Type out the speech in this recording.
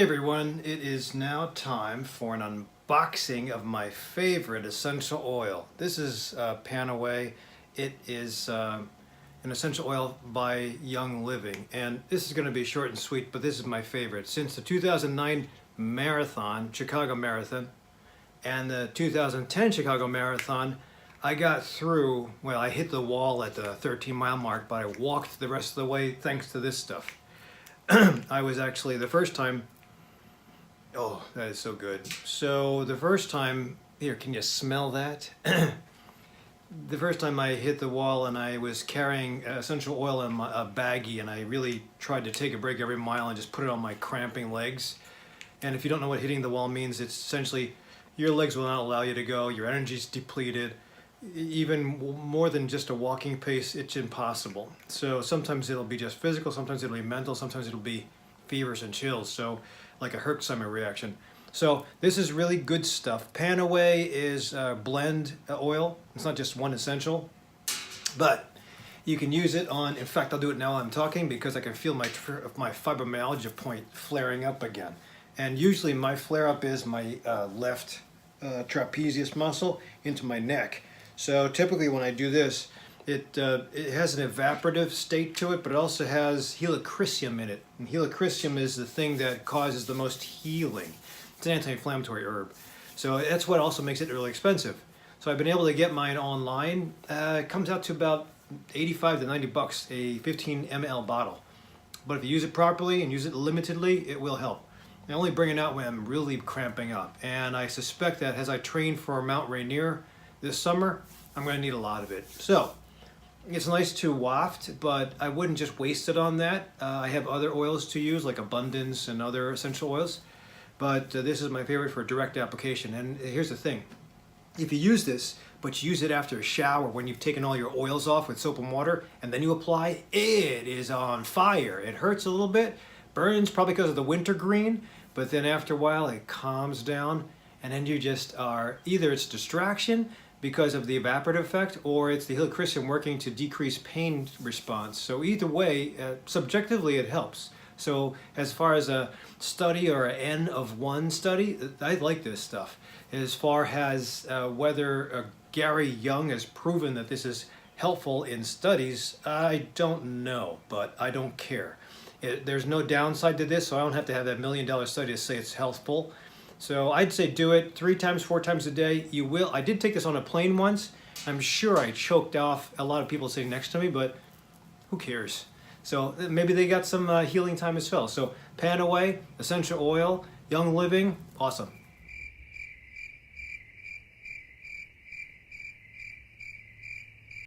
everyone, it is now time for an unboxing of my favorite essential oil. This is Panaway. It is an essential oil by Young Living, and this is going to be short and sweet, but this is my favorite. Since the 2009 marathon, Chicago Marathon, and the 2010 Chicago Marathon, I got through, well, I hit the wall at the 13-mile mark, but I walked the rest of the way thanks to this stuff. I was actually the first time, oh, that is so good. So the first time, here, can you smell that? The first time I hit the wall and I was carrying essential oil in a baggie, and I really tried to take a break every mile and just put it on my cramping legs. And if you don't know what hitting the wall means, it's essentially your legs will not allow you to go, your energy's depleted. Even more than just a walking pace, it's impossible. So sometimes it'll be just physical, sometimes it'll be mental, sometimes it'll be fevers and chills, so like a Herxheimer reaction. So this is really good stuff. Panaway is a blend oil. It's not just one essential, but you can use it on, in fact, I'll do it now while I'm talking because I can feel my fibromyalgia point flaring up again. And usually my flare-up is my left trapezius muscle into my neck. So typically when I do this, it has an evaporative state to it, but it also has helichrysum in it. And helichrysum is the thing that causes the most healing. It's an anti-inflammatory herb. So that's what also makes it really expensive. So I've been able to get mine online. It comes out to about 85 to 90 bucks, a 15 ml bottle. But if you use it properly and use it limitedly, it will help. I only bring it out when I'm really cramping up. And I suspect that as I train for Mount Rainier this summer, I'm going to need a lot of it. So it's nice to waft, but I wouldn't just waste it on that. I have other oils to use, like Abundance and other essential oils. But this is my favorite for direct application. And here's the thing. If you use this, but you use it after a shower when you've taken all your oils off with soap and water, and then you apply, it is on fire. It hurts a little bit, burns probably because of the wintergreen, but then after a while it calms down, and then you just are, either it's distraction because of the evaporative effect, or it's the helichrysum working to decrease pain response. So either way, subjectively it helps. So as far as a study or an N of 1 study, I like this stuff. As far as whether Gary Young has proven that this is helpful in studies, I don't know, but I don't care. There's no downside to this, so I don't have to have that $1 million study to say it's healthful. So I'd say do it 3 times, 4 times a day. You will. I did take this on a plane once. I'm sure I choked off a lot of people sitting next to me, but who cares? So maybe they got some healing time as well. So Panaway, essential oil, Young Living, awesome.